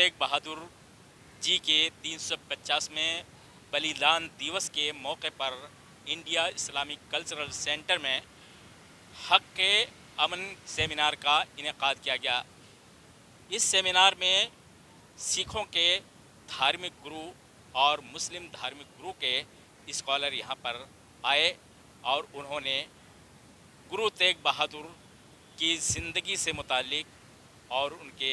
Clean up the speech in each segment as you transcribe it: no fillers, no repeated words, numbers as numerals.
तेग बहादुर जी के 350वें बलिदान दिवस के मौके पर इंडिया इस्लामिक कल्चरल सेंटर में हक के अमन सेमिनार का इनेकाद किया गया। इस सेमिनार में सिखों के धार्मिक गुरु और मुस्लिम धार्मिक गुरु के स्कॉलर यहाँ पर आए और उन्होंने गुरु तेग बहादुर की ज़िंदगी से मुतालिक और उनके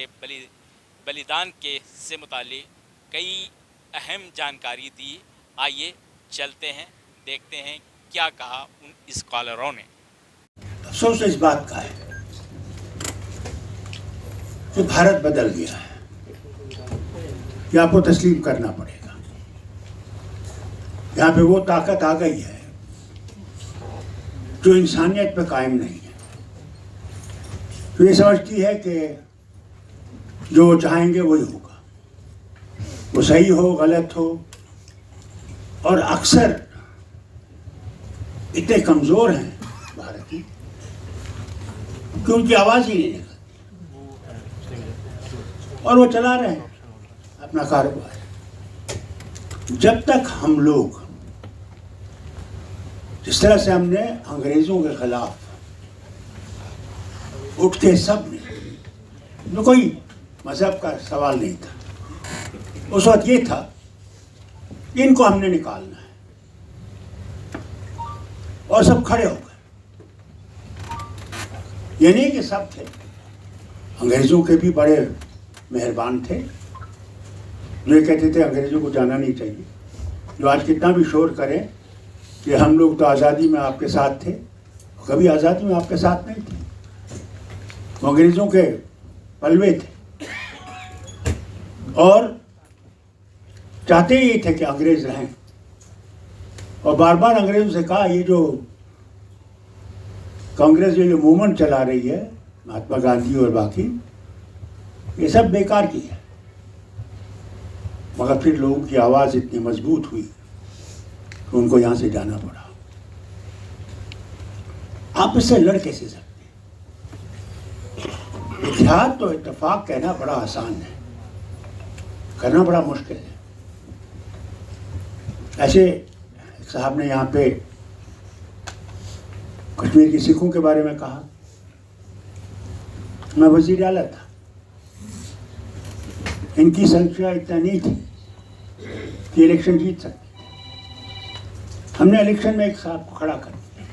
बलिदान के से मुतालिक कई अहम जानकारी दी। आइए चलते हैं, देखते हैं क्या कहा उन स्कॉलरों ने। अफसोस इस बात का है कि भारत बदल गया है, कि आपको तस्लीम करना पड़ेगा। यहाँ पे वो ताकत आ गई है जो इंसानियत पे कायम नहीं है, तो ये समझती है कि जो वो चाहेंगे वही होगा, वो सही हो गलत हो। और अक्सर इतने कमज़ोर हैं भारत की कि उनकी आवाज़ ही नहीं निकलती और वो चला रहे हैं अपना कारोबार। जब तक हम लोग जिस तरह से हमने अंग्रेज़ों के खिलाफ उठ के सब ने, कोई मज़हब का सवाल नहीं था उस वक्त, ये था इनको हमने निकालना है, और सब खड़े हो गए। ये नहीं कि सब थे, अंग्रेज़ों के भी बड़े मेहरबान थे जो ये कहते थे अंग्रेज़ों को जाना नहीं चाहिए। जो आज कितना भी शोर करें कि हम लोग तो आज़ादी में आपके साथ थे, कभी आज़ादी में आपके साथ नहीं थे, वो अंग्रेज़ों के पलवे थे और चाहते ही थे कि अंग्रेज़ रहें। और बार बार अंग्रेज़ों से कहा ये जो कांग्रेस जो मूवमेंट चला रही है, महात्मा गांधी और बाकी, ये सब बेकार की है। मगर फिर लोगों की आवाज़ इतनी मजबूत हुई कि उनको यहाँ से जाना पड़ा। आप इससे लड़ कैसे सकते? इतिहाद तो इत्तेफाक कहना बड़ा आसान है, करना बड़ा मुश्किल है। ऐसे साहब ने यहाँ पे कश्मीर की सिखों के बारे में कहा, मैं वज़ीर आला था, इनकी संख्या इतना नहीं थी कि इलेक्शन जीत सकते। हमने इलेक्शन में एक साहब को खड़ा कर दिया,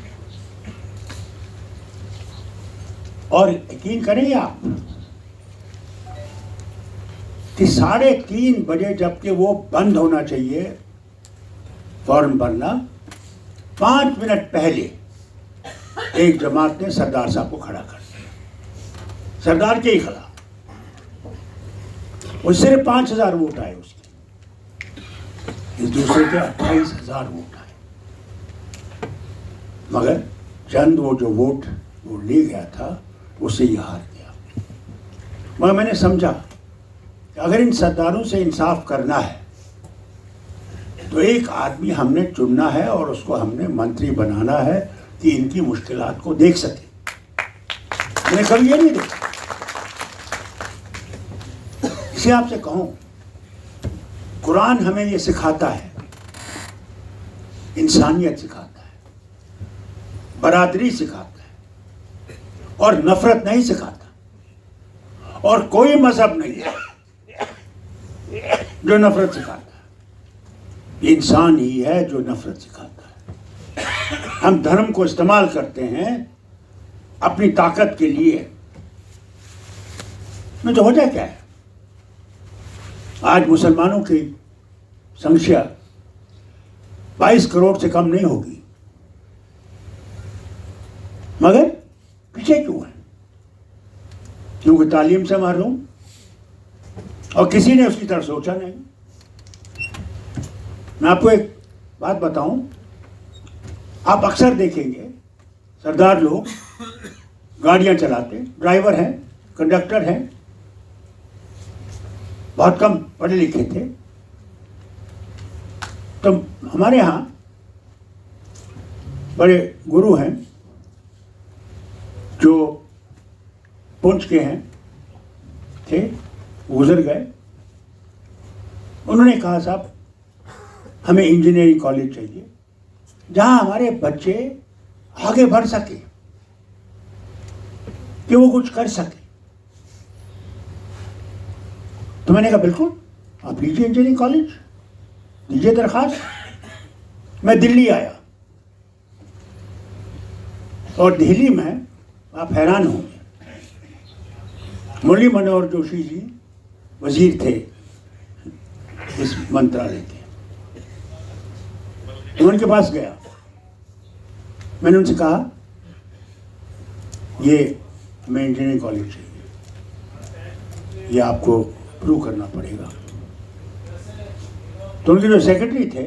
और यकीन करेंगे आप कि 3:30 बजे जबकि वो बंद होना चाहिए फॉर्म भरना, 5 मिनट पहले एक जमात ने सरदार साहब को खड़ा कर दिया, सरदार के ही खिलाफ। और सिर्फ 5,000 वोट आए उसके, इस दूसरे के 28,000 वोट आए। मगर चंद वो जो वोट वो ले गया था, उससे ये हार गया। मगर मैंने समझा कि अगर इन सरदारों से इंसाफ करना है तो एक आदमी हमने चुनना है और उसको हमने मंत्री बनाना है कि इनकी मुश्किलात को देख सके। मैंने कभी ये नहीं देखा। इसे आपसे कहूं, कुरान हमें ये सिखाता है, इंसानियत सिखाता है, बरादरी सिखाता है, और नफरत नहीं सिखाता। और कोई मजहब नहीं है जो नफरत सिखाता है, इंसान ही है जो नफरत सिखाता है। हम धर्म को इस्तेमाल करते हैं अपनी ताकत के लिए, में तो वजह क्या है? आज मुसलमानों की संख्या 22 करोड़ से कम नहीं होगी, मगर पीछे क्यों है? क्योंकि तालीम से महरूम, और किसी ने उसकी तरफ सोचा नहीं। मैं आपको एक बात बताऊं, आप अक्सर देखेंगे सरदार लोग गाड़ियां चलाते, ड्राइवर हैं, कंडक्टर हैं, बहुत कम पढ़े लिखे थे। तो हमारे यहाँ बड़े गुरु हैं जो पुंछ के हैं थे, गुजर गए, उन्होंने कहा साहब हमें इंजीनियरिंग कॉलेज चाहिए जहां हमारे बच्चे आगे बढ़ सके, कि वो कुछ कर सके। तो मैंने कहा बिल्कुल आप लीजिए इंजीनियरिंग कॉलेज, दीजिए दरखास्त। मैं दिल्ली आया और दिल्ली में आप हैरान होंगे, मुरली मनोहर जोशी जी वजीर थे इस मंत्रालय के। तो उनके पास गया, मैंने उनसे कहा ये हमें इंजीनियरिंग कॉलेज चाहिए, ये आपको अप्रूव करना पड़ेगा। तो उनके जो सेक्रेटरी थे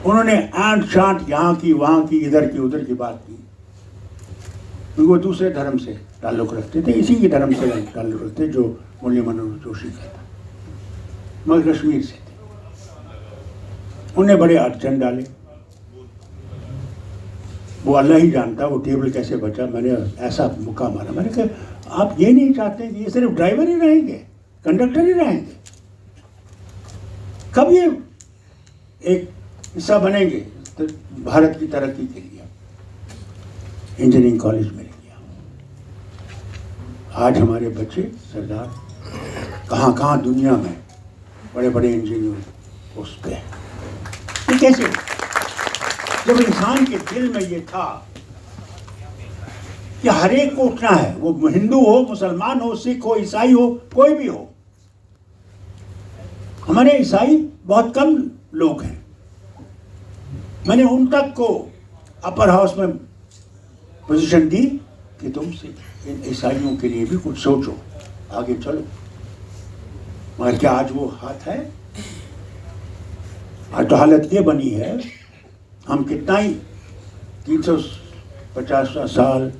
उन्होंने आंट शांट यहाँ की वहाँ की इधर की उधर की बात की। वो दूसरे धर्म से ताल्लुक़ रखते थे, इसी के धर्म से ताल्लुक़ रखते जो मुरली मनोहर जोशी का था, मगर कश्मीर से थे। उन्हें बड़े अड़चन डाले, वो अल्लाह ही जानता वो टेबल कैसे बचा। मैंने ऐसा मुक्का मारा, मैंने कहा आप ये नहीं चाहते कि ये सिर्फ ड्राइवर ही रहेंगे, कंडक्टर ही रहेंगे, कब ये एक हिस्सा बनेंगे तो भारत की तरक्की के लिए इंजीनियरिंग कॉलेज में लिया। आज हमारे बच्चे सरदार कहाँ कहाँ दुनिया में बड़े बड़े इंजीनियर पोस्ट पे हैं। ये कैसे? जब इंसान के दिल में ये था कि हर एक को उठना है, वो हिंदू हो, मुसलमान हो, सिख हो, ईसाई हो, कोई भी हो। हमारे ईसाई बहुत कम लोग हैं, मैंने उन तक को अपर हाउस में पोजीशन दी कि तुम इन ईसाइयों के लिए भी कुछ सोचो, आगे चलो। मगर क्या आज वो हाथ है? आज तो हालत ये बनी है, हम कितना ही 350 साल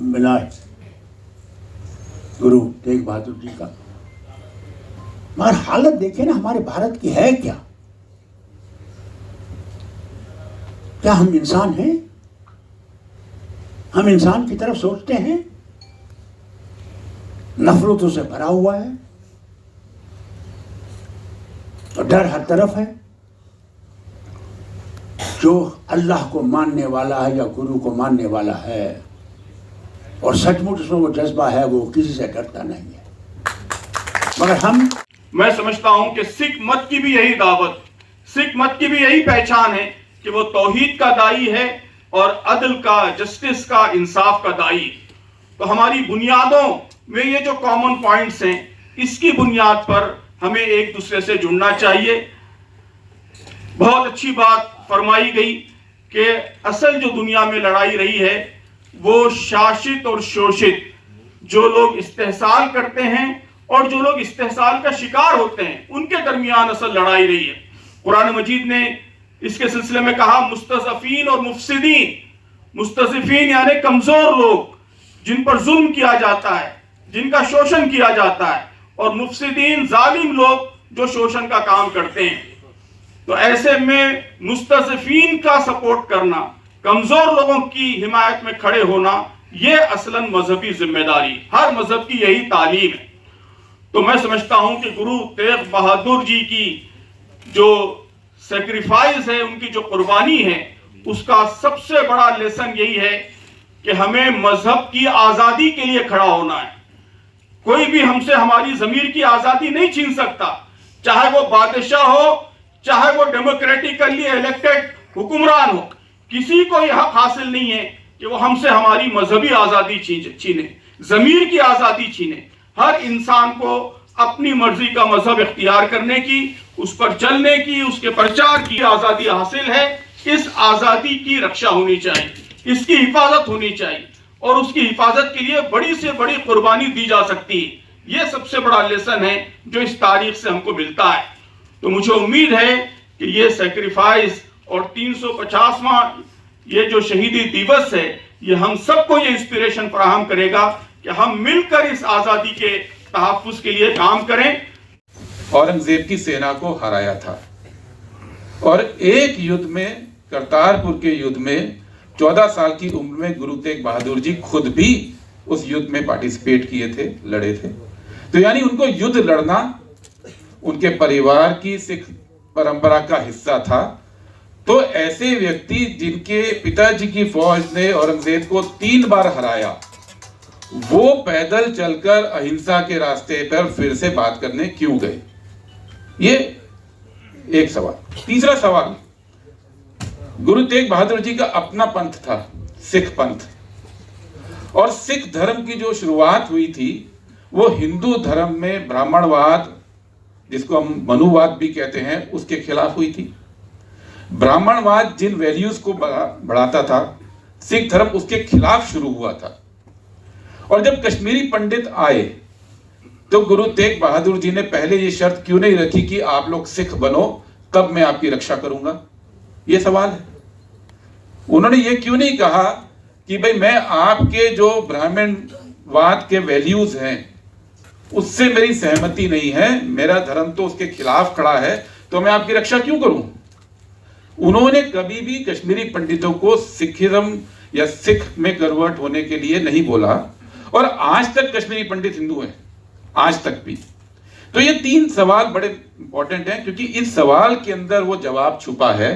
मिलाए गुरु तेग बहादुर जी का, मगर हालत देखे ना हमारे भारत की है क्या? क्या हम इंसान हैं? हम इंसान की तरफ सोचते हैं? नफरतों से भरा हुआ है और डर हर तरफ है। जो अल्लाह को मानने वाला है या गुरु को मानने वाला है और सचमुच उसमें वो जज्बा है, वो किसी से डरता नहीं है। मगर मैं समझता हूं कि सिख मत की भी यही दावत, सिख मत की भी यही पहचान है कि वो तौहीद का दाई है और अदल का, जस्टिस का, इंसाफ का दाई। तो हमारी बुनियादों में ये जो कॉमन पॉइंट्स हैं, इसकी बुनियाद पर हमें एक दूसरे से जुड़ना चाहिए। बहुत अच्छी बात फरमाई गई कि असल जो दुनिया में लड़ाई रही है वो शासित और शोषित, जो लोग इस्तेहसाल करते हैं और जो लोग इस्तेहसाल का शिकार होते हैं, उनके दरमियान असल लड़ाई रही है। कुरान मजीद ने इसके सिलसिले में कहा मुस्तज़फ़ीन और मुफ़सिदीन। मुस्तज़फ़ीन यानी कमजोर लोग जिन पर जुल्म किया जाता है, जिनका शोषण किया जाता है, और मुफ़सिदीन जालिम लोग जो शोषण का काम करते हैं। तो ऐसे में मुस्तज़फ़ीन का सपोर्ट करना, कमजोर लोगों की हिमायत में खड़े होना, यह असलन मजहबी जिम्मेदारी, हर मजहब की यही तालीम है। तो मैं समझता हूं कि गुरु तेग बहादुर जी की जो सेक्रीफाइस है, उनकी जो कुर्बानी है, उसका सबसे बड़ा लेसन यही है कि हमें मजहब की आजादी के लिए खड़ा होना है। कोई भी हमसे हमारी जमीर की आजादी नहीं छीन सकता, चाहे वो बादशाह हो, चाहे वो डेमोक्रेटिकली इलेक्टेड हुक्मरान हो। किसी को यह हक हासिल नहीं है कि वो हमसे हमारी मजहबी आजादी छीने, जमीर की आजादी छीने। हर इंसान को अपनी मर्जी का मजहब इख्तियार करने की, उस पर चलने की, उसके प्रचार की आजादी हासिल है। इस आजादी की रक्षा होनी चाहिए, इसकी हिफाजत होनी चाहिए, और उसकी हिफाजत के लिए बड़ी से बड़ी कुर्बानी दी जा सकती है। यह सबसे बड़ा लेसन है जो इस तारीख से हमको मिलता है। तो मुझे उम्मीद है कि ये सेक्रीफाइस और 350वां ये जो शहीदी दिवस है, ये हम सबको ये इंस्पिरेशन फराहम करेगा कि हम मिलकर इस आजादी के तहफ्फुज़ के लिए काम करें। औरंगजेब की सेना को हराया था और एक युद्ध में, करतारपुर के युद्ध में 14 साल की उम्र में गुरु तेग बहादुर जी खुद भी उस युद्ध में पार्टिसिपेट किए थे, लड़े थे। तो यानी उनको युद्ध लड़ना उनके परिवार की सिख परंपरा का हिस्सा था, तो ऐसे व्यक्ति जिनके पिताजी की फौज ने औरंगजेब को 3 बार हराया, वो पैदल चलकर अहिंसा के रास्ते पर फिर से बात करने क्यों गए? ये एक सवाल। तीसरा सवाल, गुरु तेग बहादुर जी का अपना पंथ था, सिख पंथ, और सिख धर्म की जो शुरुआत हुई थी वो हिंदू धर्म में ब्राह्मणवाद, जिसको हम मनुवाद भी कहते हैं, उसके खिलाफ हुई थी। ब्राह्मणवाद जिन वैल्यूज को बढ़ाता था, सिख धर्म उसके खिलाफ शुरू हुआ था। और जब कश्मीरी पंडित आए तो गुरु तेग बहादुर जी ने पहले ये शर्त क्यों नहीं रखी कि आप लोग सिख बनो तब मैं आपकी रक्षा करूंगा? ये सवाल है। उन्होंने ये क्यों नहीं कहा कि भाई मैं आपके जो ब्राह्मणवाद के वैल्यूज हैं उससे मेरी सहमति नहीं है, मेरा धर्म तो उसके खिलाफ खड़ा है, तो मैं आपकी रक्षा क्यों करूं? उन्होंने कभी भी कश्मीरी पंडितों को सिखिज्म या सिख में कन्वर्ट होने के लिए नहीं बोला, और आज तक कश्मीरी पंडित हिंदू हैं, आज तक भी। तो ये 3 सवाल बड़े इंपॉर्टेंट हैं, क्योंकि इस सवाल के अंदर वो जवाब छुपा है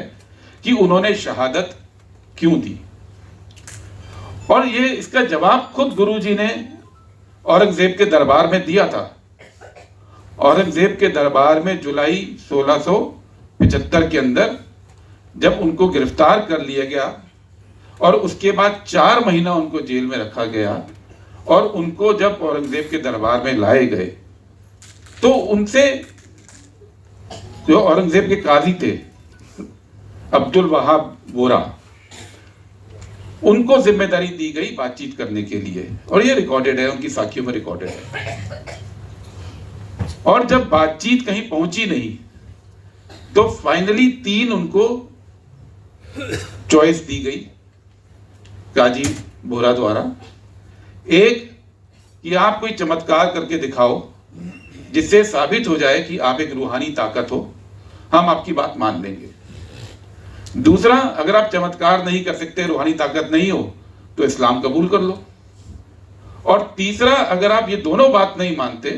कि उन्होंने शहादत क्यों दी। और ये इसका जवाब खुद गुरुजी ने औरंगजेब के दरबार में दिया था। औरंगजेब के दरबार में जुलाई 1675 के अंदर जब उनको गिरफ्तार कर लिया गया और उसके बाद 4 महीना उनको जेल में रखा गया, और उनको जब औरंगजेब के दरबार में लाए गए तो उनसे जो औरंगजेब के काजी थे अब्दुल वहाब वोरा, उनको जिम्मेदारी दी गई बातचीत करने के लिए, और ये रिकॉर्डेड है, उनकी साखियों में रिकॉर्डेड है। और जब बातचीत कहीं पहुंची नहीं तो फाइनली 3 उनको चॉइस दी गई काजी वोरा द्वारा। एक, कि आप कोई चमत्कार करके दिखाओ जिससे साबित हो जाए कि आप एक रूहानी ताकत हो, हम आपकी बात मान लेंगे। दूसरा, अगर आप चमत्कार नहीं कर सकते, रूहानी ताकत नहीं हो, तो इस्लाम कबूल कर लो। और तीसरा, अगर आप ये दोनों बात नहीं मानते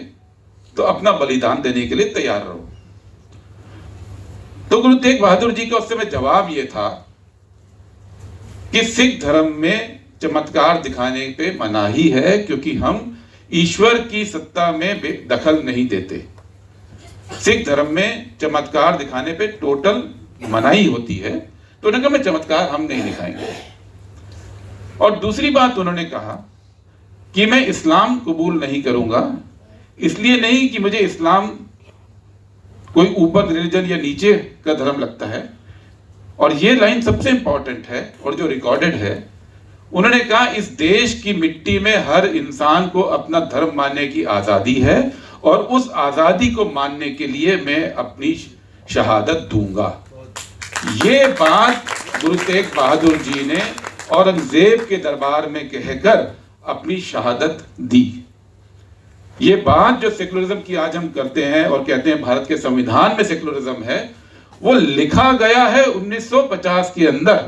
तो अपना बलिदान देने के लिए तैयार रहो। तो गुरु तेग बहादुर जी का उस समय जवाब यह था कि सिख धर्म में चमत्कार दिखाने पे मनाही है, क्योंकि हम ईश्वर की सत्ता में दखल नहीं देते। सिख धर्म में चमत्कार दिखाने पे टोटल मनाही होती है, तो उन्होंने कहा मैं चमत्कार हम नहीं दिखाएंगे। और दूसरी बात उन्होंने कहा कि मैं इस्लाम कबूल नहीं करूंगा, इसलिए नहीं कि मुझे इस्लाम कोई ऊपर रिलीजन या नीचे का धर्म लगता है, और ये लाइन सबसे इंपॉर्टेंट है और जो रिकॉर्डेड है। उन्होंने कहा इस देश की मिट्टी में हर इंसान को अपना धर्म मानने की आजादी है, और उस आजादी को मानने के लिए मैं अपनी शहादत दूंगा। ये बात गुरु तेग बहादुर जी ने औरंगजेब के दरबार में कहकर अपनी शहादत दी। ये बात जो सेकुलरिज्म की आज हम करते हैं और कहते हैं भारत के संविधान में सेकुलरिज्म है, वो लिखा गया है 1950 के अंदर,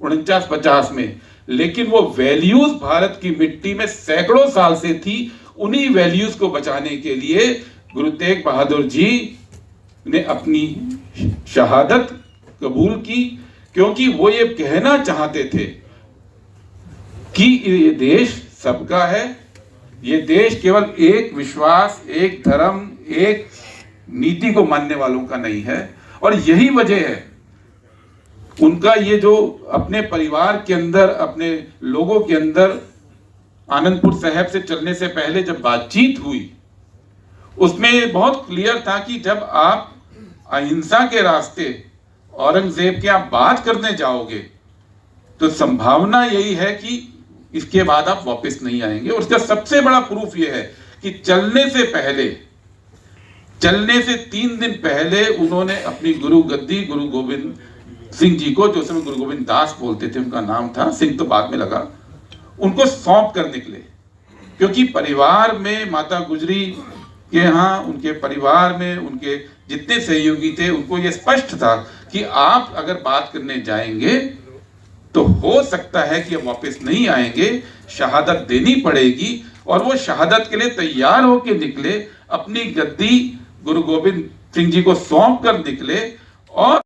49-50 में, लेकिन वो वैल्यूज भारत की मिट्टी में सैकड़ों साल से थी। उन्हीं वैल्यूज को बचाने के लिए गुरु तेग बहादुर जी ने अपनी शहादत कबूल की, क्योंकि वो ये कहना चाहते थे कि ये देश सबका है, ये देश केवल एक विश्वास, एक धर्म, एक नीति को मानने वालों का नहीं है। और यही वजह है उनका ये जो अपने परिवार के अंदर, अपने लोगों के अंदर आनंदपुर साहिब से चलने से पहले जब बातचीत हुई, उसमें बहुत क्लियर था कि जब आप अहिंसा के रास्ते औरंगजेब के आप बात करने जाओगे तो संभावना यही है कि इसके बाद आप वापस नहीं आएंगे। और उसका सबसे बड़ा प्रूफ यह है कि चलने से 3 दिन पहले उन्होंने अपनी गुरु गद्दी गुरु गोविंद सिंह जी को, जो समय गुरु गोविंद दास बोलते थे, उनका नाम था, सिंह तो बाद में लगा, उनको सौंप कर निकले। क्योंकि परिवार में माता गुजरी के यहाँ, उनके परिवार में उनके जितने सहयोगी थे, उनको यह स्पष्ट था कि आप अगर बात करने जाएंगे तो हो सकता है कि अब वापस नहीं आएंगे, शहादत देनी पड़ेगी। और वो शहादत के लिए तैयार होकर निकले, अपनी गद्दी गुरु गोविंद सिंह जी को सौंप कर निकले और